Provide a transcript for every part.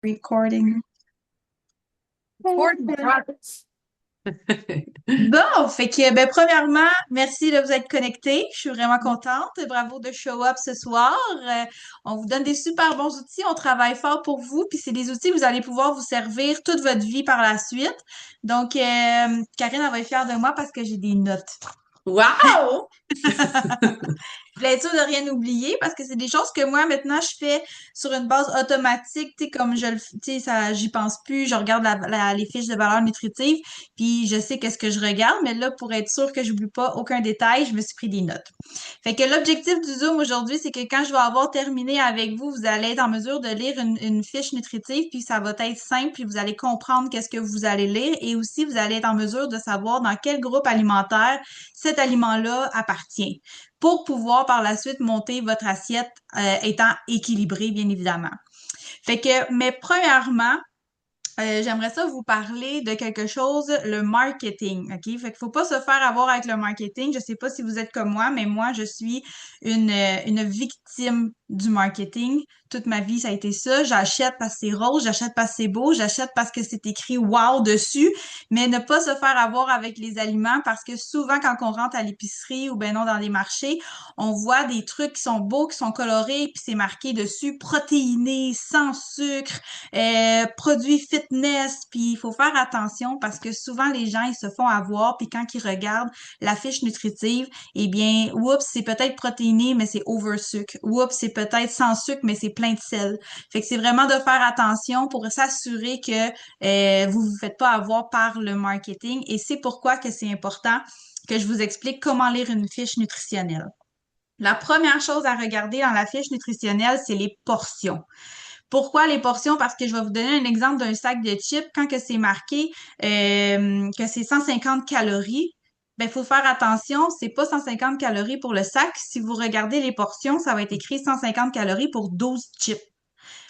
Recording. Ford Products. Bon, fait que ben premièrement, merci de vous être connectés. Je suis vraiment contente. Bravo de show up ce soir. On vous donne des super bons outils. On travaille fort pour vous. Puis c'est des outils que vous allez pouvoir vous servir toute votre vie par la suite. Donc, Karine, elle va être fière de moi parce que j'ai des notes. Wow! Je voulais être sûre de rien oublier parce que c'est des choses que moi, maintenant, je fais sur une base automatique, tu sais, comme tu sais, ça, j'y pense plus, je regarde les fiches de valeur nutritive, puis je sais qu'est-ce que je regarde, mais là, pour être sûre que j'oublie pas aucun détail, je me suis pris des notes. Fait que l'objectif du Zoom aujourd'hui, c'est que quand je vais avoir terminé avec vous, vous allez être en mesure de lire une fiche nutritive, puis ça va être simple, puis vous allez comprendre qu'est-ce que vous allez lire, et aussi, vous allez être en mesure de savoir dans quel groupe alimentaire cet aliment-là appartient pour pouvoir par la suite monter votre assiette étant équilibrée, bien évidemment. Fait que, mais premièrement, j'aimerais ça vous parler de quelque chose, le marketing, OK? Fait qu'il faut pas se faire avoir avec le marketing. Je sais pas si vous êtes comme moi, mais moi, je suis une victime du marketing. Toute ma vie, ça a été ça. J'achète parce que c'est rose, j'achète parce que c'est beau, j'achète parce que c'est écrit wow dessus, mais ne pas se faire avoir avec les aliments parce que souvent, quand on rentre à l'épicerie ou ben non dans les marchés, on voit des trucs qui sont beaux, qui sont colorés, puis c'est marqué dessus protéiné, sans sucre, produits fitness, puis il faut faire attention parce que souvent les gens ils se font avoir puis quand ils regardent la fiche nutritive, eh bien, oups, c'est peut-être protéiné mais c'est over sucre. Oups, c'est peut-être sans sucre mais c'est plein de sel. Fait que c'est vraiment de faire attention pour s'assurer que vous vous faites pas avoir par le marketing et c'est pourquoi que c'est important que je vous explique comment lire une fiche nutritionnelle. La première chose à regarder dans la fiche nutritionnelle, c'est les portions. Pourquoi les portions? Parce que je vais vous donner un exemple d'un sac de chips. Quand que c'est marqué que c'est 150 calories, ben, il faut faire attention, c'est pas 150 calories pour le sac. Si vous regardez les portions, ça va être écrit 150 calories pour 12 chips.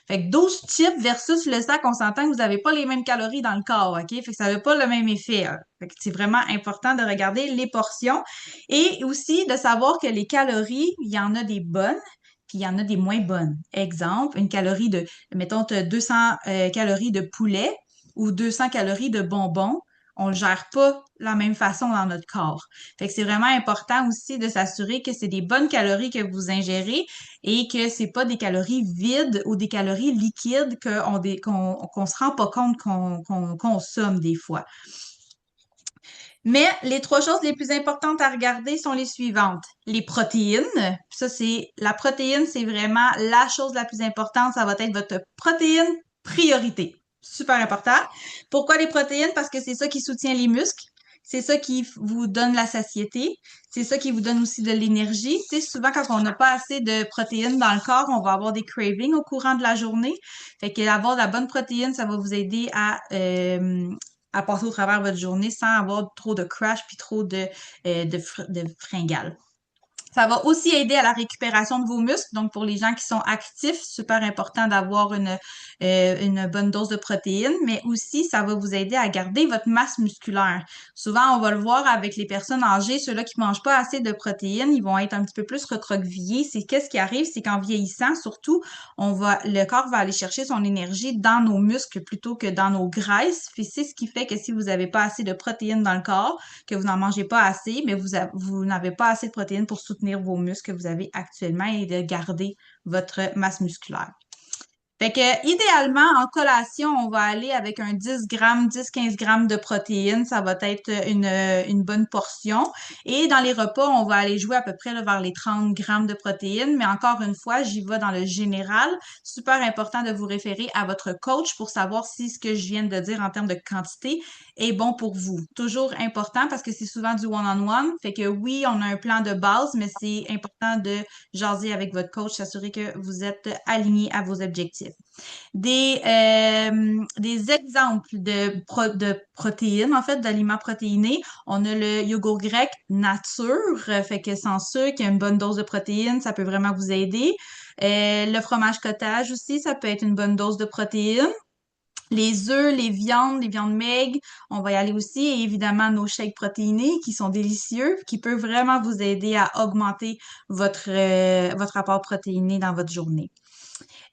Fait que 12 chips versus le sac, on s'entend que vous n'avez pas les mêmes calories dans le corps, OK? Fait que ça n'a pas le même effet. Fait que c'est vraiment important de regarder les portions et aussi de savoir que les calories, il y en a des bonnes, puis il y en a des moins bonnes. Exemple, une calorie de, mettons, t'as 200 calories de poulet ou 200 calories de bonbons. On le gère pas la même façon dans notre corps. Fait que c'est vraiment important aussi de s'assurer que c'est des bonnes calories que vous ingérez et que c'est pas des calories vides ou des calories liquides qu'on se rend pas compte qu'on consomme des fois. Mais les trois choses les plus importantes à regarder sont les suivantes. Les protéines. Ça, c'est la protéine, c'est vraiment la chose la plus importante. Ça va être votre protéine priorité. Super important. Pourquoi les protéines? Parce que c'est ça qui soutient les muscles. C'est ça qui vous donne la satiété. C'est ça qui vous donne aussi de l'énergie. Tu sais, souvent, quand on n'a pas assez de protéines dans le corps, on va avoir des cravings au courant de la journée. Fait que avoir la bonne protéine, ça va vous aider à passer au travers de votre journée sans avoir trop de crash puis trop de fringales. Ça va aussi aider à la récupération de vos muscles. Donc, pour les gens qui sont actifs, super important d'avoir une bonne dose de protéines, mais aussi, ça va vous aider à garder votre masse musculaire. Souvent, on va le voir avec les personnes âgées, ceux-là qui mangent pas assez de protéines, ils vont être un petit peu plus recroquevillés. C'est qu'est-ce qui arrive, c'est qu'en vieillissant, surtout, le corps va aller chercher son énergie dans nos muscles plutôt que dans nos graisses. Puis c'est ce qui fait que si vous n'avez pas assez de protéines dans le corps, que vous n'en mangez pas assez, mais vous n'avez pas assez de protéines pour soutenir vos muscles que vous avez actuellement et de garder votre masse musculaire. Fait que, idéalement, en collation, on va aller avec un 10 grammes, 10-15 grammes de protéines. Ça va être une bonne portion. Et dans les repas, on va aller jouer à peu près là, vers les 30 grammes de protéines. Mais encore une fois, j'y vais dans le général. Super important de vous référer à votre coach pour savoir si ce que je viens de dire en termes de quantité est bon pour vous. Toujours important parce que c'est souvent du one-on-one. Fait que oui, on a un plan de base, mais c'est important de jaser avec votre coach, s'assurer que vous êtes aligné à vos objectifs. Des exemples de protéines, en fait, d'aliments protéinés. On a le yogourt grec nature, fait que sans sucre, il y a une bonne dose de protéines, ça peut vraiment vous aider. Le fromage cottage aussi, ça peut être une bonne dose de protéines. Les œufs, les viandes maigres, on va y aller aussi. Et évidemment, nos shakes protéinés qui sont délicieux, qui peuvent vraiment vous aider à augmenter votre apport protéiné dans votre journée.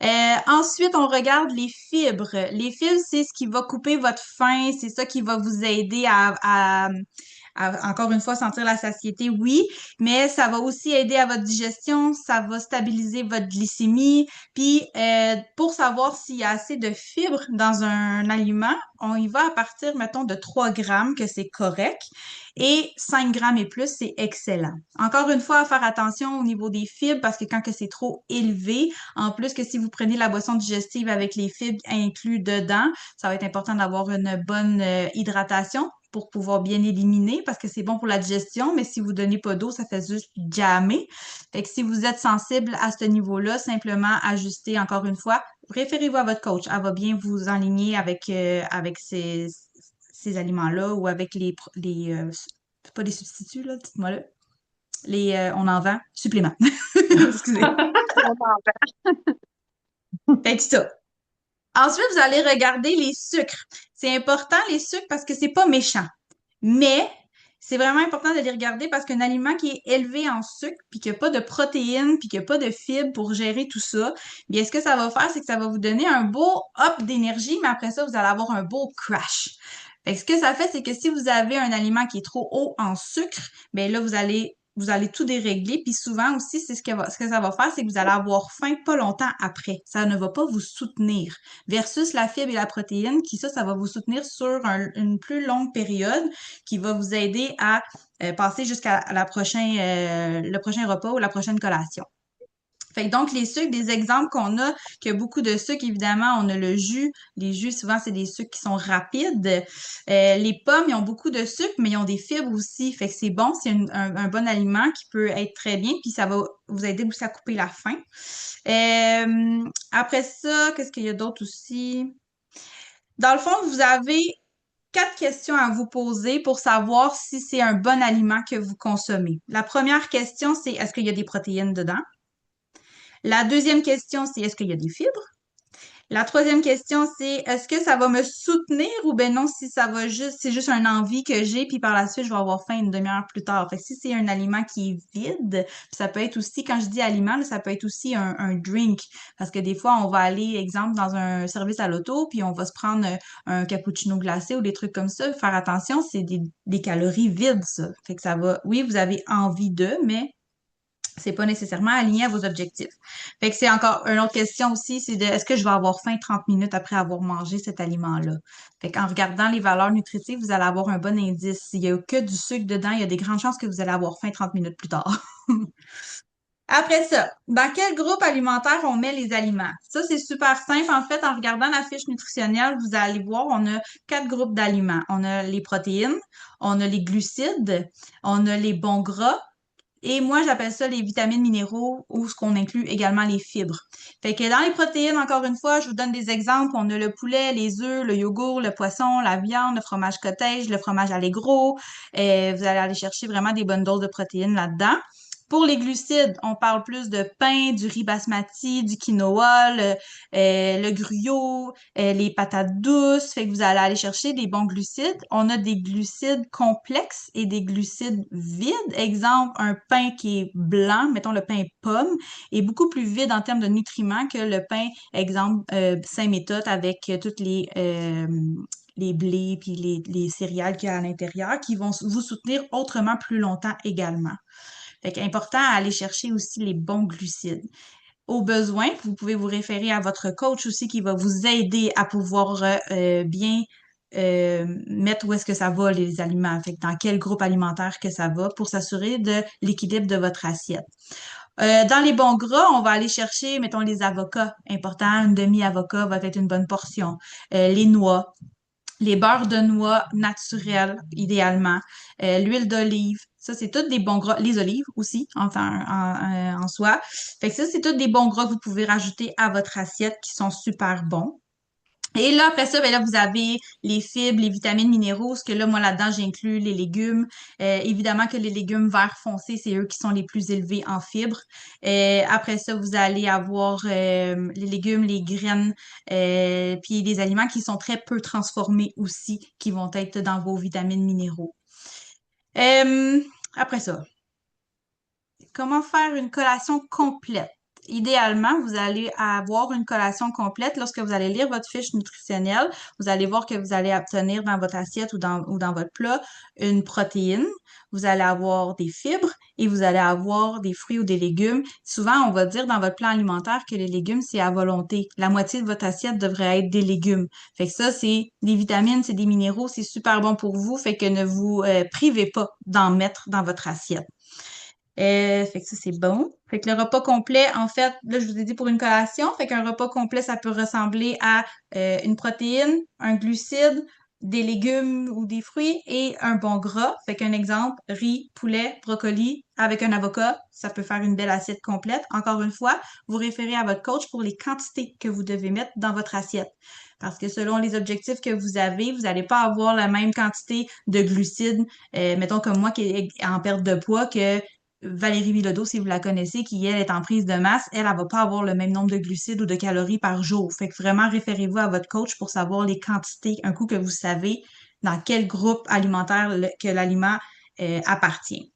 Ensuite, on regarde les fibres. Les fibres, c'est ce qui va couper votre faim, c'est ça qui va vous aider encore une fois, sentir la satiété, oui, mais ça va aussi aider à votre digestion, ça va stabiliser votre glycémie. Puis, pour savoir s'il y a assez de fibres dans un aliment, on y va à partir, mettons, de 3 grammes, que c'est correct, et 5 grammes et plus, c'est excellent. Encore une fois, à faire attention au niveau des fibres, parce que quand que c'est trop élevé, en plus que si vous prenez la boisson digestive avec les fibres inclus dedans, ça va être important d'avoir une bonne hydratation pour pouvoir bien éliminer parce que c'est bon pour la digestion, mais si vous donnez pas d'eau, ça fait juste jammer. Fait que si vous êtes sensible à ce niveau-là, simplement ajustez encore une fois. Référez-vous à votre coach. Elle va bien vous enligner avec ces aliments-là ou avec c'est pas des substituts, là, dites-moi là. On en vend, suppléments. Excusez. Fait que ça. Ensuite, vous allez regarder les sucres. C'est important, les sucres, parce que c'est pas méchant. Mais c'est vraiment important de les regarder parce qu'un aliment qui est élevé en sucre, puis qu'il n'y a pas de protéines, puis qu'il n'y a pas de fibres pour gérer tout ça, bien, ce que ça va faire, c'est que ça va vous donner un beau up d'énergie, mais après ça, vous allez avoir un beau crash. Fait que ce que ça fait, c'est que si vous avez un aliment qui est trop haut en sucre, bien là, vous allez tout dérégler. Puis souvent aussi, ce que ça va faire, c'est que vous allez avoir faim pas longtemps après. Ça ne va pas vous soutenir. Versus la fibre et la protéine, ça va vous soutenir sur une plus longue période, qui va vous aider à passer jusqu'à le prochain repas ou la prochaine collation. Fait que donc, les sucres, des exemples qu'on a, qu'il y a beaucoup de sucres, évidemment, on a le jus. Les jus, souvent, c'est des sucres qui sont rapides. Les pommes, ils ont beaucoup de sucre, mais ils ont des fibres aussi. Fait que c'est bon, c'est un bon aliment qui peut être très bien, puis ça va vous aider aussi à couper la faim. Après ça, qu'est-ce qu'il y a d'autre aussi? Dans le fond, vous avez 4 questions à vous poser pour savoir si c'est un bon aliment que vous consommez. La première question, c'est est-ce qu'il y a des protéines dedans? La deuxième question, c'est est-ce qu'il y a des fibres? La troisième question, c'est est-ce que ça va me soutenir ou ben non, si c'est juste un envie que j'ai, puis par la suite, je vais avoir faim une demi-heure plus tard. Fait que si c'est un aliment qui est vide, puis ça peut être aussi, quand je dis aliment, là, ça peut être aussi un drink. Parce que des fois, on va aller, exemple, dans un service à l'auto, puis on va se prendre un cappuccino glacé ou des trucs comme ça. Faire attention, c'est des calories vides, ça. Fait que ça va, oui, vous avez envie de, mais c'est pas nécessairement aligné à vos objectifs. Fait que c'est encore une autre question aussi, c'est de est-ce que je vais avoir faim 30 minutes après avoir mangé cet aliment-là? Fait qu'en regardant les valeurs nutritives, vous allez avoir un bon indice. S'il y a que du sucre dedans, il y a des grandes chances que vous allez avoir faim 30 minutes plus tard. Après ça, dans quel groupe alimentaire on met les aliments? Ça, c'est super simple. En fait, en regardant la fiche nutritionnelle, vous allez voir, on a 4 groupes d'aliments. On a les protéines, on a les glucides, on a les bons gras, et moi, j'appelle ça les vitamines minéraux ou ce qu'on inclut également les fibres. Fait que dans les protéines, encore une fois, je vous donne des exemples. On a le poulet, les œufs, le yogourt, le poisson, la viande, le fromage cottage, le fromage allégro. Vous allez aller chercher vraiment des bonnes doses de protéines là-dedans. Pour les glucides, on parle plus de pain, du riz basmati, du quinoa, le gruyot, les patates douces. Fait que vous allez aller chercher des bons glucides. On a des glucides complexes et des glucides vides. Exemple, un pain qui est blanc, mettons le pain pomme, est beaucoup plus vide en termes de nutriments que le pain, exemple, Saint-Méthode avec toutes les blés puis les céréales qu'il y a à l'intérieur qui vont vous soutenir autrement plus longtemps également. Fait qu'important à aller chercher aussi les bons glucides. Au besoin, vous pouvez vous référer à votre coach aussi qui va vous aider à pouvoir bien mettre où est-ce que ça va les aliments, fait que dans quel groupe alimentaire que ça va pour s'assurer de l'équilibre de votre assiette. Dans les bons gras, on va aller chercher, mettons, les avocats. Important, une demi-avocat va être une bonne portion. Les noix, les beurres de noix naturels, idéalement, l'huile d'olive. Ça, c'est tous des bons gras. Les olives aussi, enfin, en soi. Fait que ça, c'est tous des bons gras que vous pouvez rajouter à votre assiette qui sont super bons. Et là, après ça, ben là, vous avez les fibres, les vitamines minéraux, ce que là, moi, là-dedans, j'inclus les légumes. Évidemment que les légumes verts foncés, c'est eux qui sont les plus élevés en fibres. Après ça, vous allez avoir les légumes, les graines, puis des aliments qui sont très peu transformés aussi, qui vont être dans vos vitamines minéraux. Euh, Après ça, comment faire une collation complète? idéalement, vous allez avoir une collation complète lorsque vous allez lire votre fiche nutritionnelle. Vous allez voir que vous allez obtenir dans votre assiette ou dans votre plat une protéine. Vous allez avoir des fibres et vous allez avoir des fruits ou des légumes. Souvent, on va dire dans votre plan alimentaire que les légumes, c'est à volonté. La moitié de votre assiette devrait être des légumes. Fait que ça, c'est des vitamines, c'est des minéraux, c'est super bon pour vous. Fait que ne vous privez pas d'en mettre dans votre assiette. Fait que ça, c'est bon. Fait que le repas complet, en fait, là, je vous ai dit pour une collation. Fait qu'un repas complet, ça peut ressembler à une protéine, un glucide, des légumes ou des fruits et un bon gras. Fait qu'un exemple, riz, poulet, brocoli avec un avocat, ça peut faire une belle assiette complète. Encore une fois, vous référez à votre coach pour les quantités que vous devez mettre dans votre assiette. Parce que selon les objectifs que vous avez, vous n'allez pas avoir la même quantité de glucides, mettons comme moi qui est en perte de poids, que Valérie Bilodeau, si vous la connaissez, qui, elle, est en prise de masse, elle va pas avoir le même nombre de glucides ou de calories par jour. Fait que vraiment, référez-vous à votre coach pour savoir les quantités, un coup que vous savez dans quel groupe alimentaire que l'aliment appartient.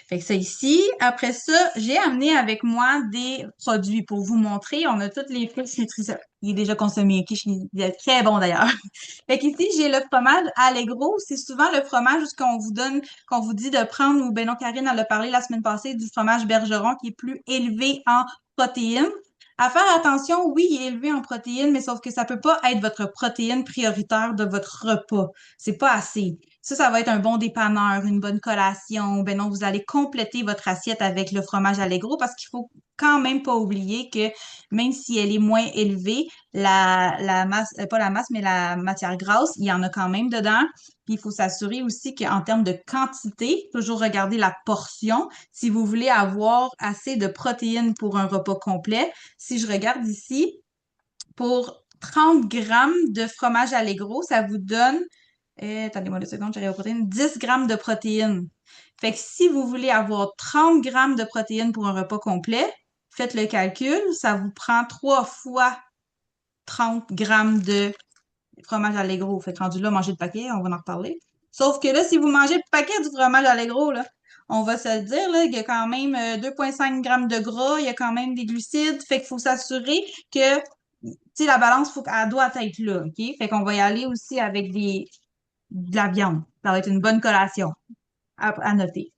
Fait que ça ici. Après ça, j'ai amené avec moi des produits pour vous montrer. On a toutes les fiches nutritionnelles. Il est déjà consommé, ok? Il est très bon d'ailleurs. Fait qu'ici, j'ai le fromage Allegro. C'est souvent le fromage qu'on vous donne, qu'on vous dit de prendre, ou ben non, Karine, elle a parlé la semaine passée du fromage Bergeron qui est plus élevé en protéines. À faire attention, oui, il est élevé en protéines, mais sauf que ça peut pas être votre protéine prioritaire de votre repas. C'est pas assez. Ça va être un bon dépanneur, une bonne collation. Ben non, vous allez compléter votre assiette avec le fromage Allegro parce qu'il faut quand même pas oublier que même si elle est moins élevée, la masse, pas la masse, mais la matière grasse, il y en a quand même dedans. Puis il faut s'assurer aussi qu'en termes de quantité, toujours regarder la portion. Si vous voulez avoir assez de protéines pour un repas complet, si je regarde ici, pour 30 grammes de fromage Allegro, ça vous donne attendez-moi 2 secondes, j'arrive aux protéines. 10 grammes de protéines. Fait que si vous voulez avoir 30 grammes de protéines pour un repas complet, faites le calcul, ça vous prend 3 fois 30 grammes de fromage Allegro. Fait que rendu là, mangez le paquet, on va en reparler. Sauf que là, si vous mangez le paquet du fromage Allegro, là, on va se le dire, là, il y a quand même 2,5 grammes de gras, il y a quand même des glucides. Fait qu'il faut s'assurer que, tu sais, la balance, elle doit être là, OK? Fait qu'on va y aller aussi avec de la viande. Ça va être une bonne collation à noter.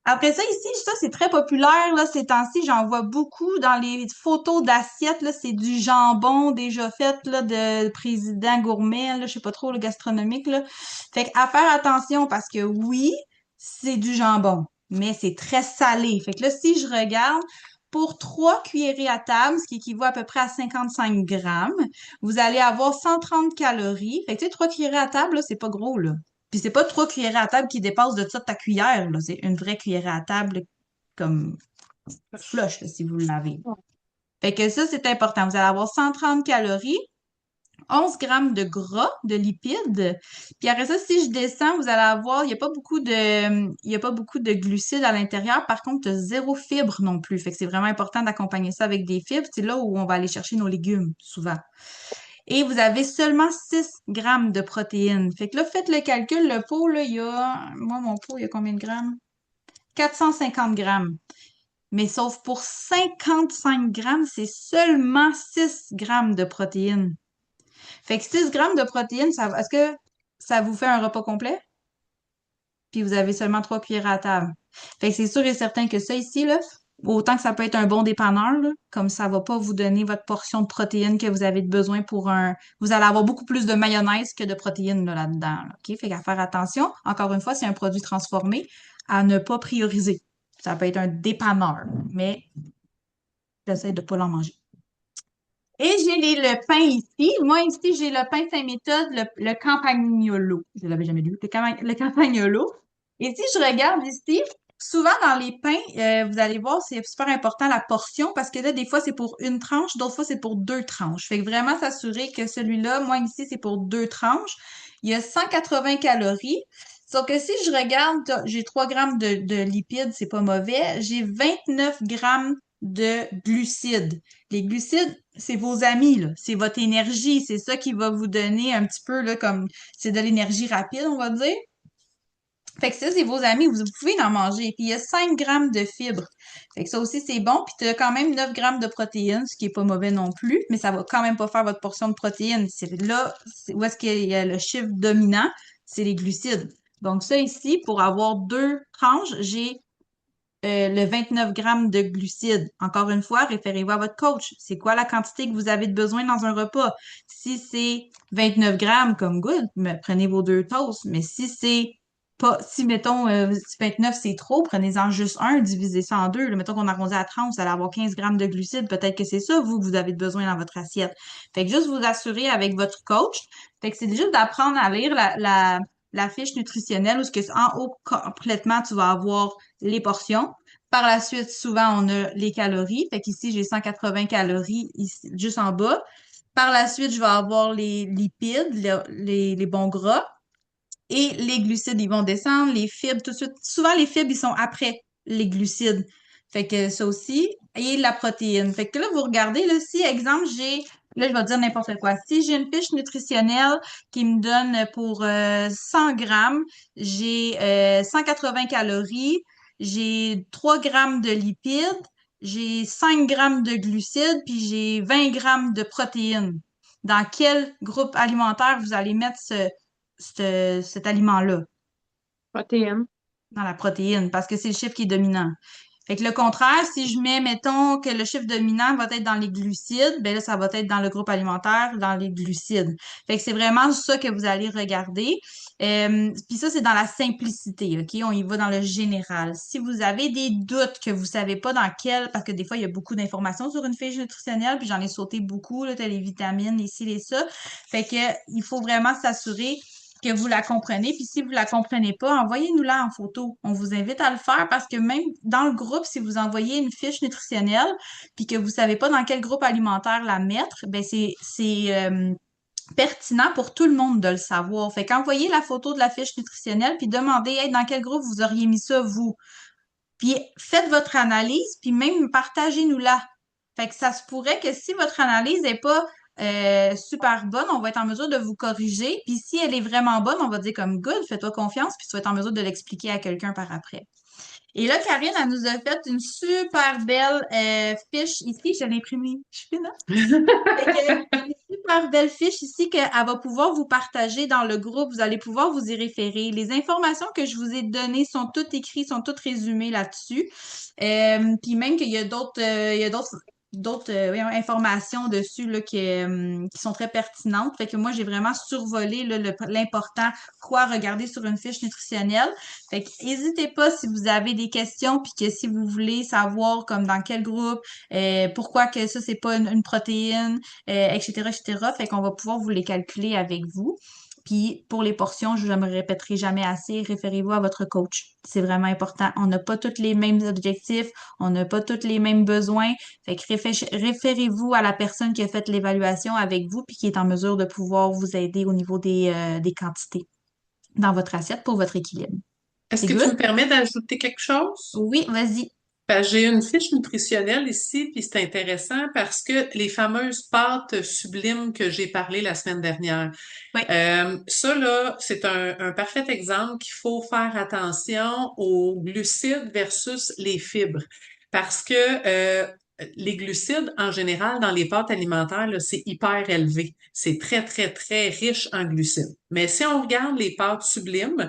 Après ça, ici, ça, c'est très populaire, là, ces temps-ci. J'en vois beaucoup dans les photos d'assiettes, là. C'est du jambon déjà fait, là, de président gourmet, là. Je sais pas trop, le gastronomique, là. Fait qu'à faire attention parce que oui, c'est du jambon, mais c'est très salé. Fait que là, si je regarde, pour 3 cuillerées à table, ce qui équivaut à peu près à 55 grammes, vous allez avoir 130 calories. Fait que, tu sais, 3 cuillerées à table, là, c'est pas gros, là. Puis c'est pas 3 cuillerées à table qui dépassent de ça de ta cuillère, là. C'est une vraie cuillerée à table comme flush, là, si vous l'avez. Fait que ça, c'est important. Vous allez avoir 130 calories, 11 grammes de gras, de lipides. Puis après ça, si je descends, vous allez avoir, il y a pas beaucoup de glucides à l'intérieur. Par contre, zéro fibre non plus. Fait que c'est vraiment important d'accompagner ça avec des fibres. C'est là où on va aller chercher nos légumes, souvent. Et vous avez seulement 6 grammes de protéines. Fait que là, faites le calcul. Le pot, là, moi, mon pot, il y a combien de grammes? 450 grammes. Mais sauf pour 55 grammes, c'est seulement 6 grammes de protéines. Fait que 6 grammes de protéines, est-ce que ça vous fait un repas complet? Puis vous avez seulement 3 cuillères à table. Fait que c'est sûr et certain que ça ici, là, autant que ça peut être un bon dépanneur, là, comme ça va pas vous donner votre portion de protéines que vous avez besoin pour un... Vous allez avoir beaucoup plus de mayonnaise que de protéines là, là-dedans. Là, OK? Fait qu'à faire attention. Encore une fois, c'est un produit transformé à ne pas prioriser. Ça peut être un dépanneur, mais j'essaie de pas l'en manger. Et j'ai le pain ici. Moi, ici, j'ai le pain Saint-Méthode, le Campagnolo. Je l'avais jamais lu. Le Campagnolo. Et si je regarde ici, souvent dans les pains, vous allez voir, c'est super important la portion parce que là, des fois, c'est pour une tranche, d'autres fois, c'est pour 2 tranches. Fait que vraiment s'assurer que celui-là, moi, ici, c'est pour 2 tranches. Il y a 180 calories. Sauf que si je regarde, j'ai 3 grammes de lipides, c'est pas mauvais. J'ai 29 grammes de glucides. Les glucides, c'est vos amis, là. C'est votre énergie. C'est ça qui va vous donner un petit peu, là, comme, c'est de l'énergie rapide, on va dire. Fait que ça, c'est vos amis, vous pouvez en manger. Puis il y a 5 grammes de fibres. Fait que ça aussi, c'est bon. Puis tu as quand même 9 grammes de protéines, ce qui est pas mauvais non plus, mais ça va quand même pas faire votre portion de protéines. C'est là où est-ce qu'il y a le chiffre dominant, c'est les glucides. Donc ça ici, pour avoir deux tranches, j'ai le 29 grammes de glucides. Encore une fois, référez-vous à votre coach. C'est quoi la quantité que vous avez de besoin dans un repas? Si c'est 29 grammes comme good, prenez vos deux toasts. Mais si c'est pas, si mettons 29 c'est trop, prenez-en juste un, divisez ça en deux. Là, mettons qu'on arrondit à 30, vous allez avoir 15 grammes de glucides. Peut-être que c'est ça, vous, que vous avez besoin dans votre assiette. Fait que juste vous assurer avec votre coach. Fait que c'est juste d'apprendre à lire la fiche nutritionnelle où ce que en haut complètement, tu vas avoir les portions. Par la suite, souvent, on a les calories. Fait qu'ici, j'ai 180 calories ici, juste en bas. Par la suite, je vais avoir les lipides, les bons gras. Et les glucides, ils vont descendre. Les fibres, tout de suite. Souvent, les fibres, ils sont après les glucides. Fait que ça aussi. Et la protéine. Fait que là, vous regardez, là, si, exemple, là, je vais dire n'importe quoi. Si j'ai une fiche nutritionnelle qui me donne pour 100 grammes, j'ai 180 calories, j'ai 3 grammes de lipides, j'ai 5 grammes de glucides, puis j'ai 20 grammes de protéines. Dans quel groupe alimentaire vous allez mettre cet aliment-là Protéines. dans la protéine? Parce que c'est le chiffre qui est dominant. Fait que le contraire, si je mets, mettons, que le chiffre dominant va être dans les glucides, ben là, ça va être dans le groupe alimentaire, dans les glucides. Fait que c'est vraiment ça que vous allez regarder. Puis ça, c'est dans la simplicité, OK? On y va dans le général. Si vous avez des doutes que vous savez pas dans quel, parce que des fois, il y a beaucoup d'informations sur une fiche nutritionnelle, puis j'en ai sauté beaucoup, là, t'as les vitamines, les ci, les ça. Fait que il faut vraiment s'assurer que vous la comprenez. Puis si vous la comprenez pas, envoyez-nous-la en photo. On vous invite à le faire parce que même dans le groupe, si vous envoyez une fiche nutritionnelle puis que vous savez pas dans quel groupe alimentaire la mettre, ben c'est pertinent pour tout le monde de le savoir. Fait qu'envoyez la photo de la fiche nutritionnelle puis demandez hey, dans quel groupe vous auriez mis ça, vous. Puis faites votre analyse, puis même partagez-nous-la. Fait que ça se pourrait que si votre analyse n'est pas super bonne, on va être en mesure de vous corriger. Puis si elle est vraiment bonne, on va dire comme good, fais-toi confiance, puis tu vas être en mesure de l'expliquer à quelqu'un par après. Et là, Karine, elle nous a fait une super belle fiche ici. Je l'ai imprimée. Je suis fine, hein? Fait que, une super belle fiche ici qu'elle va pouvoir vous partager dans le groupe. Vous allez pouvoir vous y référer. Les informations que je vous ai données sont toutes écrites, sont toutes résumées là-dessus. Puis même qu'il y a d'autres voyons, informations dessus là, qui sont très pertinentes. Fait que moi, j'ai vraiment survolé là, l'important, quoi regarder sur une fiche nutritionnelle. Fait que n'hésitez pas si vous avez des questions, puis que si vous voulez savoir comme dans quel groupe, pourquoi que ça, c'est pas une protéine, etc., etc. Fait qu'on va pouvoir vous les calculer avec vous. Puis pour les portions, je ne me répéterai jamais assez, référez-vous à votre coach. C'est vraiment important. On n'a pas tous les mêmes objectifs, on n'a pas tous les mêmes besoins. Fait que référez-vous à la personne qui a fait l'évaluation avec vous puis qui est en mesure de pouvoir vous aider au niveau des quantités dans votre assiette pour votre équilibre. Est-ce C'est que tu good? me permets d'ajouter quelque chose? Oui, vas-y. J'ai une fiche nutritionnelle ici, puis c'est intéressant parce que les fameuses pâtes sublimes que j'ai parlé la semaine dernière, Oui. ça là, c'est un parfait exemple qu'il faut faire attention aux glucides versus les fibres, parce que les glucides en général dans les pâtes alimentaires, là, c'est hyper élevé, c'est très très très riche en glucides. Mais si on regarde les pâtes sublimes,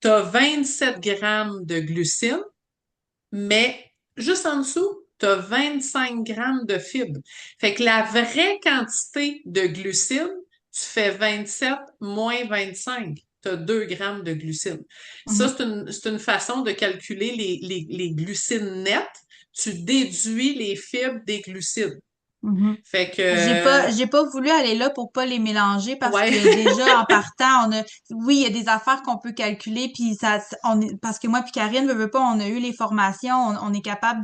tu as 27 grammes de glucides mais juste en dessous, tu as 25 grammes de fibres. Fait que la vraie quantité de glucides, tu fais 27 moins 25. Tu as 2 grammes de glucides. Ça, Mhm. c'est une façon de calculer les glucides nets. Tu déduis les fibres des glucides. Mhm. Fait que, J'ai pas voulu aller là pour pas les mélanger parce ouais, que déjà en partant, oui, il y a des affaires qu'on peut calculer puis parce que moi puis Karine veut pas, on a eu les formations, on est capable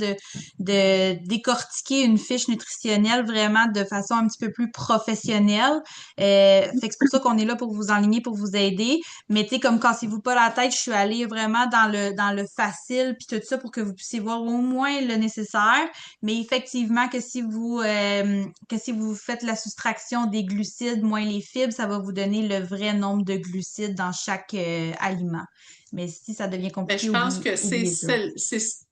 de décortiquer une fiche nutritionnelle vraiment de façon un petit peu plus professionnelle. Fait que c'est pour ça qu'on est là pour vous enligner, pour vous aider. Mais tu sais, comme cassez-vous pas la tête, je suis allée vraiment dans le facile puis tout ça pour que vous puissiez voir au moins le nécessaire. Mais effectivement, que si vous faites la soustraction des glucides moins les fibres, ça va vous donner le vrai nombre de glucides dans chaque aliment. Mais si ça devient Mais compliqué, je pense que oubliez ça.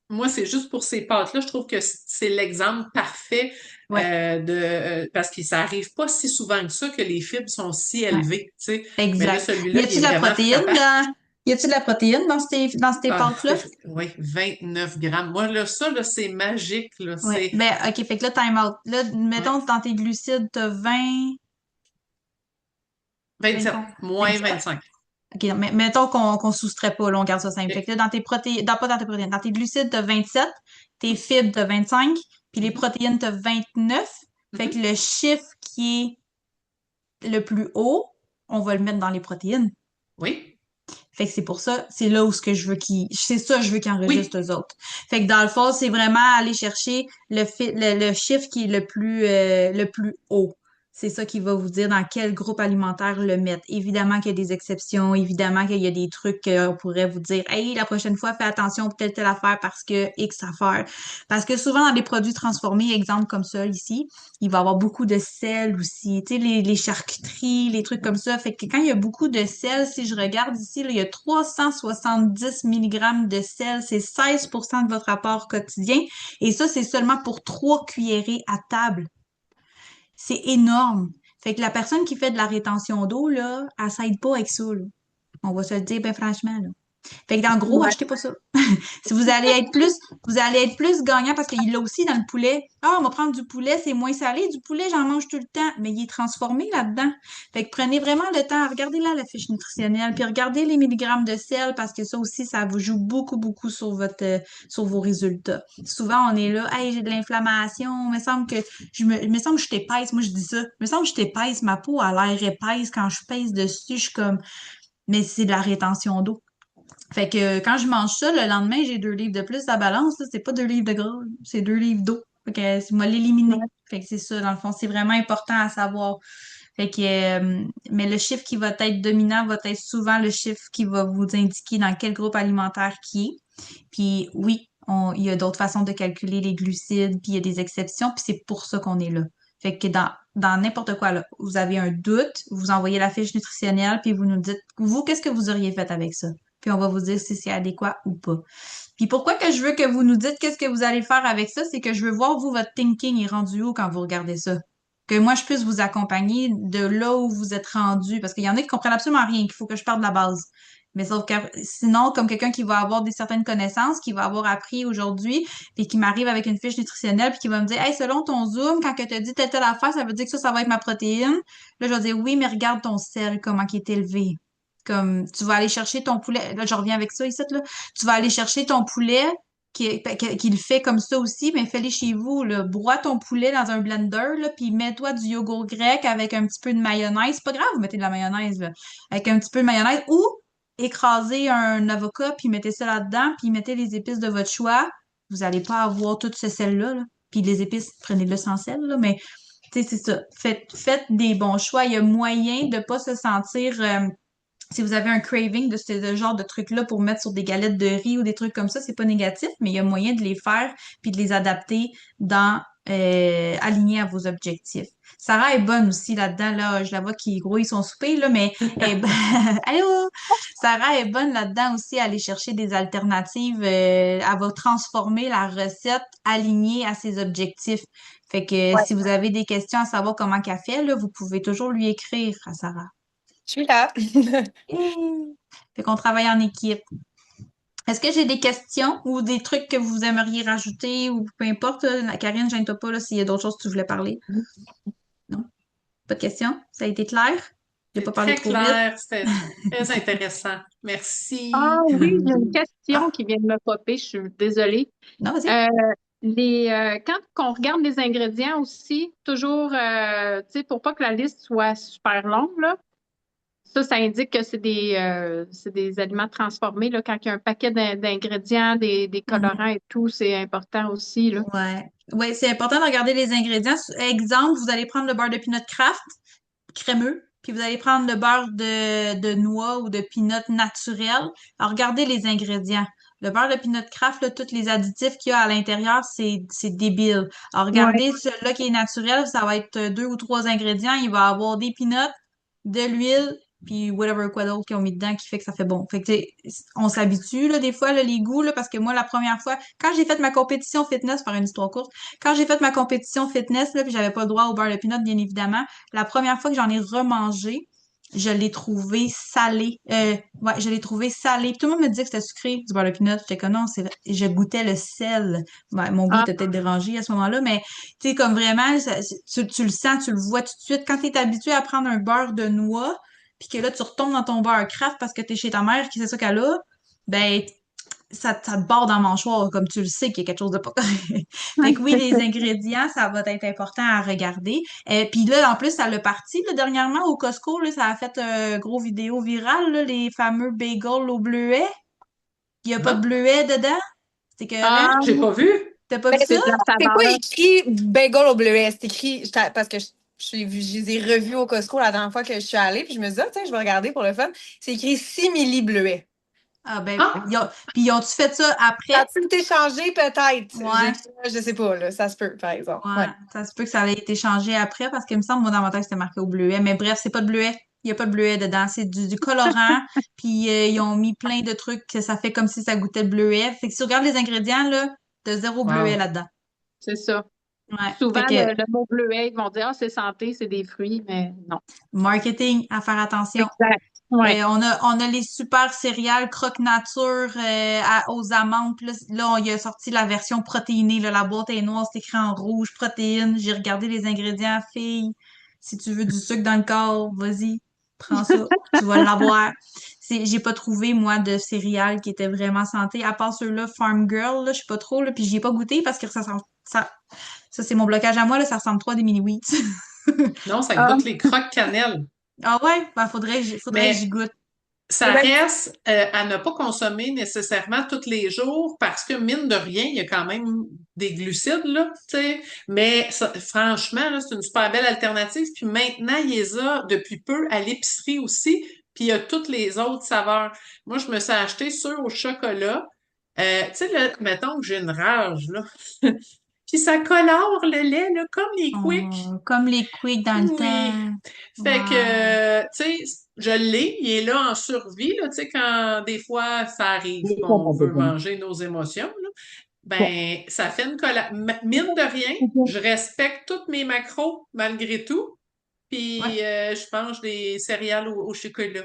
moi, c'est juste pour ces pâtes-là, je trouve que c'est l'exemple parfait Ouais, parce que ça arrive pas si souvent que ça que les fibres sont si ouais, élevées, tu sais. Mais là, exact. Y celui-là, il a-tu est de la vraiment protéine frappant. y a-tu de la protéine dans ces Ah, pâtes-là? oui, 29 grammes. Moi, là, ça, là, c'est magique, là. Ouais. C'est Ben, OK, fait que là, time out. Là, ouais, mettons, dans tes glucides, t'as 20 27, con- moins 27. 25. OK, mais mettons qu'on soustrait pas, là, on garde ça simple. Fait OK. que là, dans tes protéines, pas dans tes protéines, dans tes glucides, t'as 27, tes fibres, t'as 25, puis les Mhm, protéines, t'as 29. Fait que mhm. le chiffre qui est le plus haut, on va le mettre dans les protéines. Oui, Fait que c'est pour ça, c'est là où ce que je veux c'est ça, je veux qu'ils oui. enregistrent eux autres. Fait que dans le fond, c'est vraiment aller chercher le chiffre qui est le plus haut. C'est ça qui va vous dire dans quel groupe alimentaire le mettre. Évidemment qu'il y a des exceptions, évidemment qu'il y a des trucs qu'on pourrait vous dire, hey, la prochaine fois, fais attention pour telle affaire parce que X affaire. Parce que souvent dans des produits transformés, exemple comme ça ici, il va y avoir beaucoup de sel aussi, tu sais, les charcuteries, les trucs comme ça. Fait que quand il y a beaucoup de sel, si je regarde ici, là, il y a 370 milligrammes de sel, c'est 16% de votre apport quotidien. Et ça, c'est seulement pour 3 cuillerées à table. C'est énorme. Fait que la personne qui fait de la rétention d'eau, là, elle s'aide pas avec ça, là. On va se le dire, ben franchement, là. Fait que dans le gros, Ouais. achetez pas ça. Si vous allez être plus gagnant parce qu'il l'a aussi dans le poulet. Ah, on va prendre du poulet, c'est moins salé. Du poulet, j'en mange tout le temps, mais il est transformé là-dedans. Fait que prenez vraiment le temps, regardez là la fiche nutritionnelle, puis regardez les milligrammes de sel parce que ça aussi, ça vous joue beaucoup, beaucoup sur sur vos résultats. Souvent, on est là, hey, j'ai de l'inflammation, il me semble que il me semble que je t'épaisse. Moi, je dis ça. Il me semble que je t'épaisse, ma peau a l'air épaisse quand je pèse dessus, je suis comme, mais c'est de la rétention d'eau. Fait que quand je mange ça, le lendemain, j'ai 2 livres de plus à balance. Là, c'est pas 2 livres de gras, là, c'est 2 livres d'eau. Fait que c'est moi l'éliminer. Ouais. Fait que c'est ça, dans le fond, c'est vraiment important à savoir. Fait que, mais le chiffre qui va être dominant va être souvent le chiffre qui va vous indiquer dans quel groupe alimentaire qui est. Puis oui, il y a d'autres façons de calculer les glucides, puis il y a des exceptions, puis c'est pour ça qu'on est là. Fait que dans n'importe quoi, là, vous avez un doute, vous envoyez la fiche nutritionnelle, puis vous nous dites, vous, qu'est-ce que vous auriez fait avec ça? Puis on va vous dire si c'est adéquat ou pas. Puis pourquoi que je veux que vous nous dites qu'est-ce que vous allez faire avec ça, c'est que je veux voir, vous, votre thinking est rendu où quand vous regardez ça. Que moi, je puisse vous accompagner de là où vous êtes rendu. Parce qu'il y en a qui comprennent absolument rien, qu'il faut que je parte de la base. Mais sauf que sinon, comme quelqu'un qui va avoir des certaines connaissances, qui va avoir appris aujourd'hui, puis qui m'arrive avec une fiche nutritionnelle, puis qui va me dire, hey, selon ton Zoom, quand que tu as dit telle affaire, ça veut dire que ça va être ma protéine. Là, je vais dire, oui, mais regarde ton sel, comment il est élevé. Comme, tu vas aller chercher ton poulet. Là, je reviens avec ça ici, là. Tu vas aller chercher ton poulet qui le fait comme ça aussi, mais fais-le chez vous, là. Broie ton poulet dans un blender, là, puis mets-toi du yogourt grec avec un petit peu de mayonnaise. C'est pas grave, vous mettez de la mayonnaise, là. Avec un petit peu de mayonnaise. Ou écrasez un avocat, puis mettez ça là-dedans, puis mettez les épices de votre choix. Vous n'allez pas avoir tout ce sel-là, là. Puis les épices, prenez-le sans sel, là, mais tu sais, c'est ça. Faites des bons choix. Il y a moyen de pas se sentir si vous avez un craving de ce genre de trucs-là pour mettre sur des galettes de riz ou des trucs comme ça, c'est pas négatif, mais il y a moyen de les faire puis de les adapter dans alignés à vos objectifs. Sarah est bonne aussi là-dedans, là. Je la vois qui grouille son souper, là, mais allô? Sarah est bonne là-dedans aussi à aller chercher des alternatives. Elle va transformer la recette alignée à ses objectifs. Fait que Ouais. si vous avez des questions à savoir comment qu'elle fait, là, vous pouvez toujours lui écrire à Sarah. Je suis là. Yay! Fait qu'on travaille en équipe. Est-ce que j'ai des questions ou des trucs que vous aimeriez rajouter ou peu importe, là, Karine, gêne-toi pas là, s'il y a d'autres choses que tu voulais parler. Non? Pas de questions? Ça a été clair? J'ai pas C'est parlé très trop vite? clair, c'était très intéressant. Ah Merci. oui, j'ai une question Ah, qui vient de me popper, je suis désolée. non, vas-y. Euh, quand on regarde les ingrédients aussi, toujours, tu sais, pour pas que la liste soit super longue, là, ça indique que c'est des aliments transformés, là, quand il y a un paquet d'ingrédients, des colorants Mhm. et tout, c'est important aussi, là. Ouais. Ouais, c'est important de regarder les ingrédients. Exemple, vous allez prendre le beurre de pinot Kraft, crémeux, puis vous allez prendre le beurre de noix ou de pinot naturel. Alors, regardez les ingrédients. Le beurre de pinot Kraft, là, tous les additifs qu'il y a à l'intérieur, c'est débile. Alors, Ouais. regardez celui-là qui est naturel, ça va être 2 ou 3 ingrédients. Il va avoir des peanuts, de l'huile, puis whatever quoi d'autre qu'ils ont mis dedans qui fait que ça fait bon. Fait que, tu sais, on s'habitue, là, des fois, là, les goûts, là, parce que moi, la première fois, quand j'ai fait ma compétition fitness, par une histoire courte, quand j'ai fait ma compétition fitness, là, puis j'avais pas le droit au beurre de pinot, bien évidemment, la première fois que j'en ai remangé, je l'ai trouvé salé. Ouais, je l'ai trouvé salé. Puis tout le monde me disait que c'était sucré, du beurre de pinot. J'étais comme non, je goûtais le sel. Ouais, mon goût Ah, était peut-être dérangé à ce moment-là, mais tu sais, comme vraiment, tu le sens, tu le vois tout de suite. Quand tu es habitué à prendre un beurre de noix, puis que là, tu retombes dans ton beurre craft parce que t'es chez ta mère, qui c'est ça qu'elle a, ben, ça te barre dans le mâchoire, comme tu le sais qu'il y a quelque chose de pas correct. Fait que oui, les ingrédients, ça va être important à regarder. Puis là, en plus, ça l'a parti, là, dernièrement, au Costco, là, ça a fait gros vidéo virale, là, les fameux bagels au bleuet. Il n'y a pas de Non, bleuet dedans. C'est écœurant. ah, j'ai pas vu. T'as pas Ben, vu ça? c'est de la c'est pas saveur. écrit bagel au bleuet, c'est écrit parce que je les ai revus au Costco la dernière fois que je suis allée, puis je me dis, ah, tiens, je vais regarder pour le fun. C'est écrit simili bleuet. Ah ben, Ah, puis ils ont-tu fait ça Ça après? a-tu été changé peut-être? Ouais. Je sais pas, là, ça se peut, par exemple. Ouais, Ouais. ça se peut que ça ait été changé après parce qu'il me semble, moi, dans ma tête, c'était marqué au bleuet. Mais bref, c'est pas de bleuet. Il n'y a pas de bleuet dedans. C'est du colorant. Puis ils ont mis plein de trucs que ça fait comme si ça goûtait le bleuet. Fait que si tu regardes les ingrédients, là, t'as zéro bleuet wow. là-dedans. C'est ça. Ouais. Souvent, Fait que le mot bleuet, ils vont dire, ah, c'est santé, c'est des fruits, mais non. marketing, à faire attention. Exact. Ouais. On a les super céréales croque-nature aux amandes. Puis là, il a sorti la version protéinée. Là, la boîte est noire, c'est écrit en rouge, protéines. J'ai regardé les ingrédients, fille. Si tu veux du sucre dans le corps, vas-y, prends ça. Tu vas l'avoir. J'ai pas trouvé, moi, de céréales qui étaient vraiment santé. À part ceux-là, Farm Girl, là, je sais pas trop, là, puis j'y ai pas goûté parce que ça c'est mon blocage à moi, là, ça ressemble trop à des mini-wheats. Non, ça Ah, goûte les croques cannelle. Ah ouais? Ben, faudrait que j'y Mais goûte. ça reste à ne pas consommer nécessairement tous les jours parce que, mine de rien, il y a quand même des glucides, là, tu sais. Mais franchement, là, c'est une super belle alternative. Puis maintenant, il les a depuis peu à l'épicerie aussi. Puis il y a toutes les autres saveurs. Moi, je me suis acheté ceux au chocolat. Tu sais, là, mettons que j'ai une rage, là. Puis ça colore le lait, là, comme les Quick. Oh, comme les Quick dans le Oui. temps. Fait Ouais. que, tu sais, je l'ai, il est là en survie, là, tu sais, quand des fois ça arrive qu'on veut manger nos émotions, là, ben, ça fait une mine de rien, je respecte toutes mes macros malgré tout, Ouais. puis je mange des céréales au chocolat.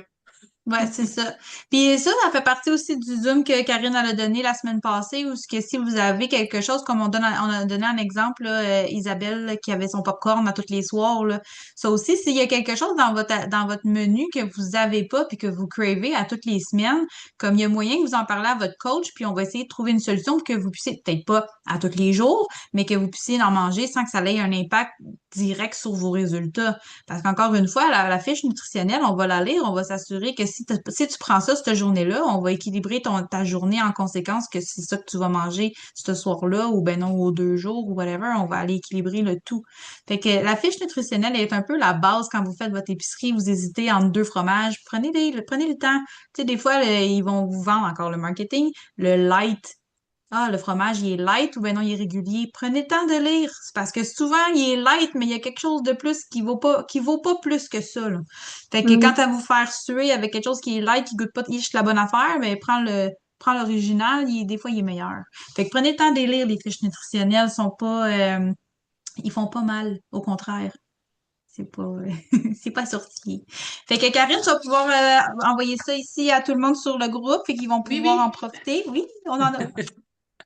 Ouais, c'est ça. Puis ça fait partie aussi du Zoom que Karine elle a donné la semaine passée, où ce que si vous avez quelque chose, comme on a donné un exemple, là, Isabelle là, qui avait son popcorn à tous les soirs, là. Ça aussi, s'il y a quelque chose dans votre menu que vous avez pas puis que vous cravez à toutes les semaines, comme il y a moyen que vous en parlez à votre coach, puis on va essayer de trouver une solution pour que vous puissiez, peut-être pas à tous les jours, mais que vous puissiez en manger sans que ça ait un impact direct sur vos résultats. Parce qu'encore une fois, la fiche nutritionnelle, on va la lire, on va s'assurer que si tu prends ça cette journée-là, on va équilibrer ta journée en conséquence que c'est ça que tu vas manger ce soir-là ou ben non, aux 2 jours ou whatever, on va aller équilibrer le tout. Fait que la fiche nutritionnelle est un peu la base quand vous faites votre épicerie, vous hésitez entre deux fromages, prenez le temps. Tu sais, des fois, ils vont vous vendre encore le marketing, le light. Ah, le fromage, il est light ou ben non, il est régulier. Prenez le temps de lire. C'est parce que souvent, il est light, mais il y a quelque chose de plus qui vaut pas plus que ça, là. Fait que mm. quand à vous faire suer avec quelque chose qui est light, qui goûte pas la bonne affaire, mais prends l'original, des fois, il est meilleur. Fait que prenez le temps de les lire, les fiches nutritionnelles sont pas, ils font pas mal. Au contraire. C'est pas, c'est pas sorcier. Fait que Karine, tu vas pouvoir envoyer ça ici à tout le monde sur le groupe, fait qu'ils vont Oui, pouvoir en oui. profiter. Oui, on en a.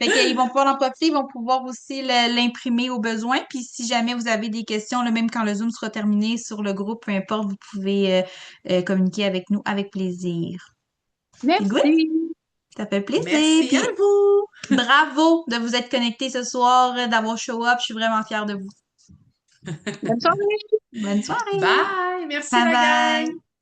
Fait qu'ils vont pouvoir en profiter, ils vont pouvoir aussi l'imprimer au besoin. Puis si jamais vous avez des questions, là, même quand le Zoom sera terminé sur le groupe, peu importe, vous pouvez communiquer avec nous avec plaisir. C'est good? Merci. Ça fait plaisir. Merci à Puis vous. bravo de vous être connectés ce soir, d'avoir show up. Je suis vraiment fière de vous. Bonne soirée. Bonne soirée. Bye. Merci Bye la gang. bye.